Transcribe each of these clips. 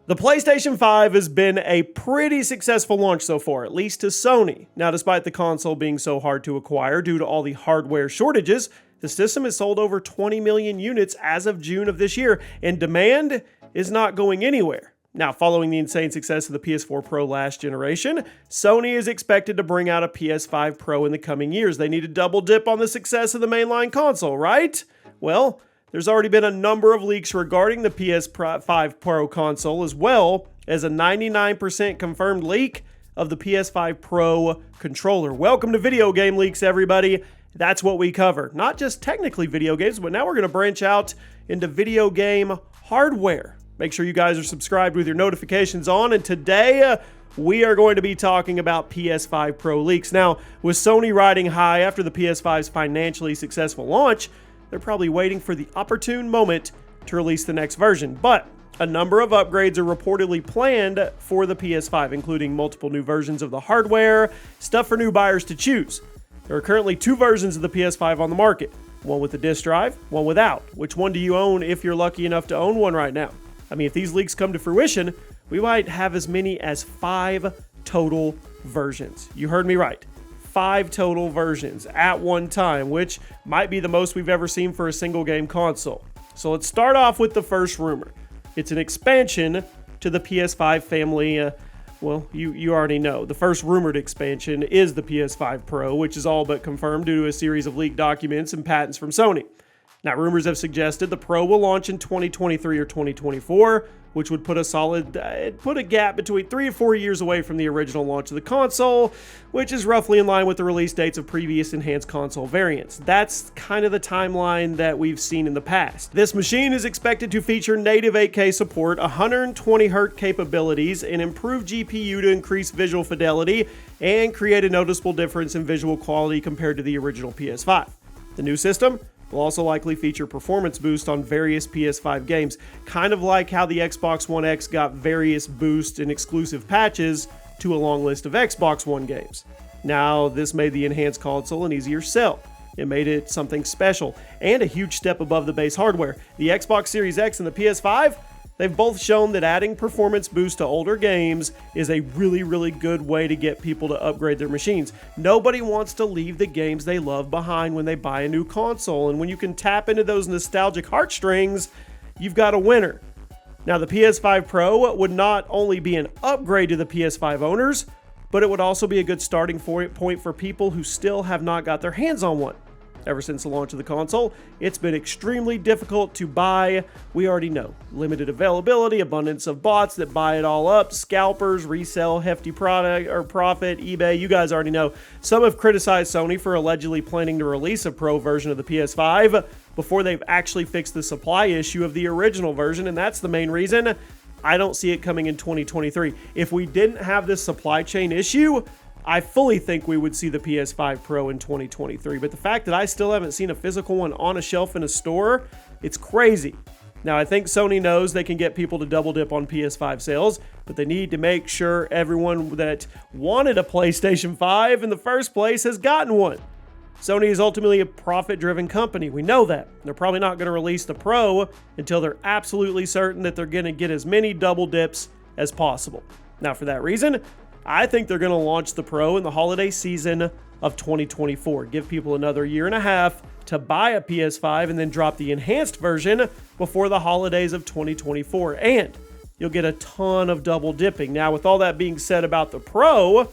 The PlayStation 5 has been a pretty successful launch so far, at least to Sony. Now, despite the console being so hard to acquire due to all the hardware shortages, the system has sold over 20 million units as of June of this year, and demand is not going anywhere. Now, following the insane success of the PS4 Pro last generation, Sony is expected to bring out a PS5 Pro in the coming years. They need to double dip on the success of the mainline console, right? Well, there's already been a number of leaks regarding the PS5 Pro console, as well as a 99% confirmed leak of the PS5 Pro controller. Welcome to Video Game Leaks, everybody. That's what we cover. Not just technically video games, but now we're going to branch out into video game hardware. Make sure you guys are subscribed with your notifications on, and today we are going to be talking about PS5 Pro leaks. Now, with Sony riding high after the PS5's financially successful launch, they're probably waiting for the opportune moment to release the next version. But a number of upgrades are reportedly planned for the PS5, including multiple new versions of the hardware, stuff for new buyers to choose. There are currently two versions of the PS5 on the market, one with a disc drive, one without. Which one do you own if you're lucky enough to own one right now? I mean, if these leaks come to fruition, we might have as many as 5 total versions. You heard me right. 5 total versions at one time, which might be the most we've ever seen for a single game console. So let's start off with the first rumor. It's an expansion to the PS5 family. Well, you already know. The first rumored expansion is the PS5 Pro, which is all but confirmed due to a series of leaked documents and patents from Sony. Now, rumors have suggested the Pro will launch in 2023 or 2024, which would put a gap between 3 to 4 years away from the original launch of the console, which is roughly in line with the release dates of previous enhanced console variants. That's kind of the timeline that we've seen in the past. This machine is expected to feature native 8K support, 120Hz capabilities, an improved GPU to increase visual fidelity, and create a noticeable difference in visual quality compared to the original PS5. The new system will also likely feature performance boost on various PS5 games, kind of like how the Xbox One X got various boosts and exclusive patches to a long list of Xbox One games. Now, this made the enhanced console an easier sell. It made it something special and a huge step above the base hardware. The Xbox Series X and the PS5, they've both shown that adding performance boost to older games is a really good way to get people to upgrade their machines. Nobody wants to leave the games they love behind when they buy a new console, and when you can tap into those nostalgic heartstrings, you've got a winner. Now, the PS5 Pro would not only be an upgrade to the PS5 owners, but it would also be a good starting point for people who still have not got their hands on one. Ever since the launch of the console, it's been extremely difficult to buy. We already know. Limited availability, abundance of bots that buy it all up, scalpers, resell hefty product or profit, eBay, you guys already know. Some have criticized Sony for allegedly planning to release a Pro version of the PS5 before they've actually fixed the supply issue of the original version, and that's the main reason I don't see it coming in 2023. If we didn't have this supply chain issue, I fully think we would see the PS5 Pro in 2023, but the fact that I still haven't seen a physical one on a shelf in a store, it's crazy. Now, I think Sony knows they can get people to double dip on PS5 sales, but they need to make sure everyone that wanted a PlayStation 5 in the first place has gotten one. Sony is ultimately a profit-driven company. We know that. They're probably not going to release the Pro until they're absolutely certain that they're going to get as many double dips as possible. Now, for that reason, I think they're going to launch the Pro in the holiday season of 2024. Give people another year and a half to buy a PS5 and then drop the enhanced version before the holidays of 2024. And you'll get a ton of double dipping. Now, with all that being said about the Pro,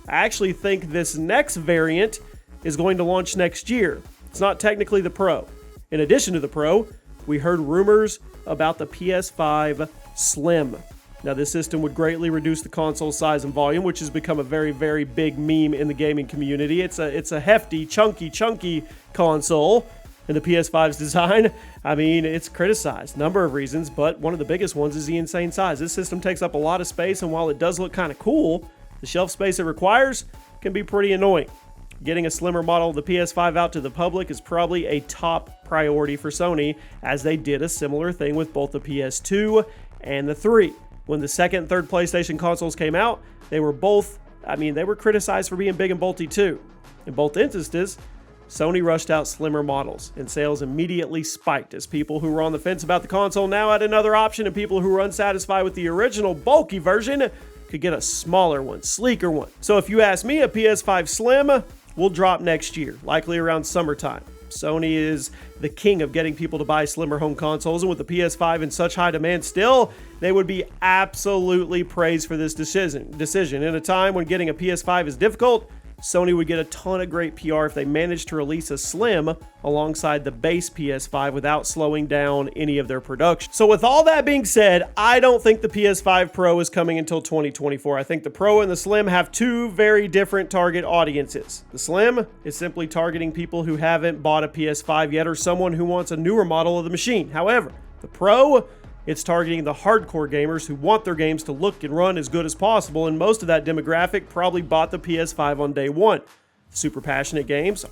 I actually think this next variant is going to launch next year. It's not technically the Pro. In addition to the Pro, we heard rumors about the PS5 Slim. Now, this system would greatly reduce the console size and volume, which has become a very big meme in the gaming community. It's a hefty, chunky console. And the PS5's design, I mean, it's criticized. Number of reasons, but one of the biggest ones is the insane size. This system takes up a lot of space, and while it does look kind of cool, the shelf space it requires can be pretty annoying. Getting a slimmer model of the PS5 out to the public is probably a top priority for Sony, as they did a similar thing with both the PS2 and the 3. When the second and third PlayStation consoles came out, they were criticized for being big and bulky too. In both instances, Sony rushed out slimmer models, and sales immediately spiked as people who were on the fence about the console now had another option, and people who were unsatisfied with the original bulky version could get a smaller one, sleeker one. So if you ask me, a PS5 Slim will drop next year, likely around summertime. Sony is the king of getting people to buy slimmer home consoles, and with the PS5 in such high demand still, they would be absolutely praised for this decision. In a time when getting a PS5 is difficult, Sony would get a ton of great PR if they managed to release a Slim alongside the base PS5 without slowing down any of their production. So with all that being said, I don't think the PS5 Pro is coming until 2024. I think the Pro and the Slim have two very different target audiences. The Slim is simply targeting people who haven't bought a PS5 yet or someone who wants a newer model of the machine. However, the Pro, it's targeting the hardcore gamers who want their games to look and run as good as possible, and most of that demographic probably bought the PS5 on day one. Super passionate games, they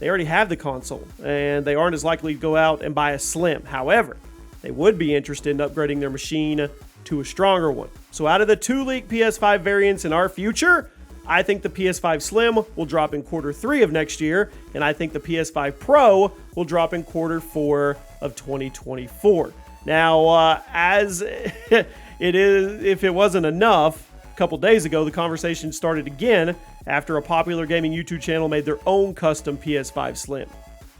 already have the console, and they aren't as likely to go out and buy a Slim. However, they would be interested in upgrading their machine to a stronger one. So out of the two leaked PS5 variants in our future, I think the PS5 Slim will drop in Q3 of next year, and I think the PS5 Pro will drop in Q4 of 2024. Now, as it is, if it wasn't enough, a couple days ago, the conversation started again after a popular gaming YouTube channel made their own custom PS5 Slim.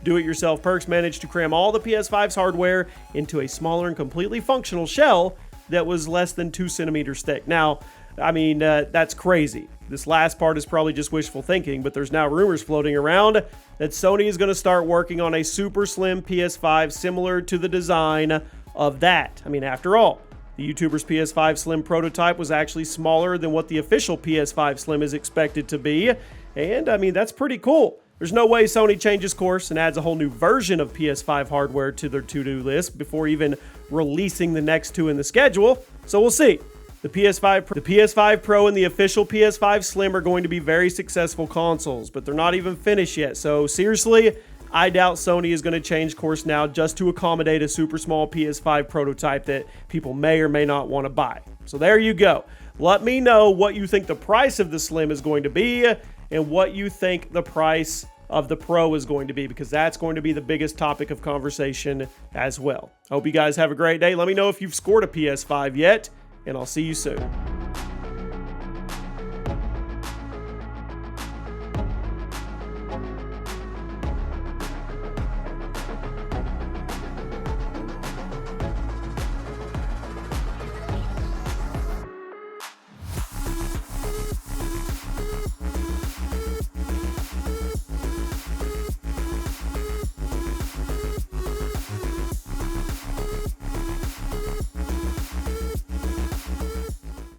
Do-it-yourself Perks managed to cram all the PS5's hardware into a smaller and completely functional shell that was less than 2 centimeters thick. Now, I mean, that's crazy. This last part is probably just wishful thinking, but there's now rumors floating around that Sony is going to start working on a super slim PS5 similar to the design of that. I mean, after all, the YouTuber's PS5 Slim prototype was actually smaller than what the official PS5 Slim is expected to be, and I mean, that's pretty cool. There's no way Sony changes course and adds a whole new version of PS5 hardware to their to-do list before even releasing the next two in the schedule, so we'll see. The PS5 Pro and the official PS5 Slim are going to be very successful consoles, but they're not even finished yet, so seriously, I doubt Sony is going to change course now just to accommodate a super small PS5 prototype that people may or may not want to buy. So there you go. Let me know what you think the price of the Slim is going to be and what you think the price of the Pro is going to be, because that's going to be the biggest topic of conversation as well. Hope you guys have a great day. Let me know if you've scored a PS5 yet, and I'll see you soon.